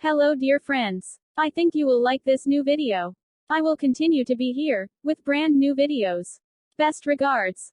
Hello dear friends. I think you will like this new video. I will continue to be here, with brand new videos. Best regards.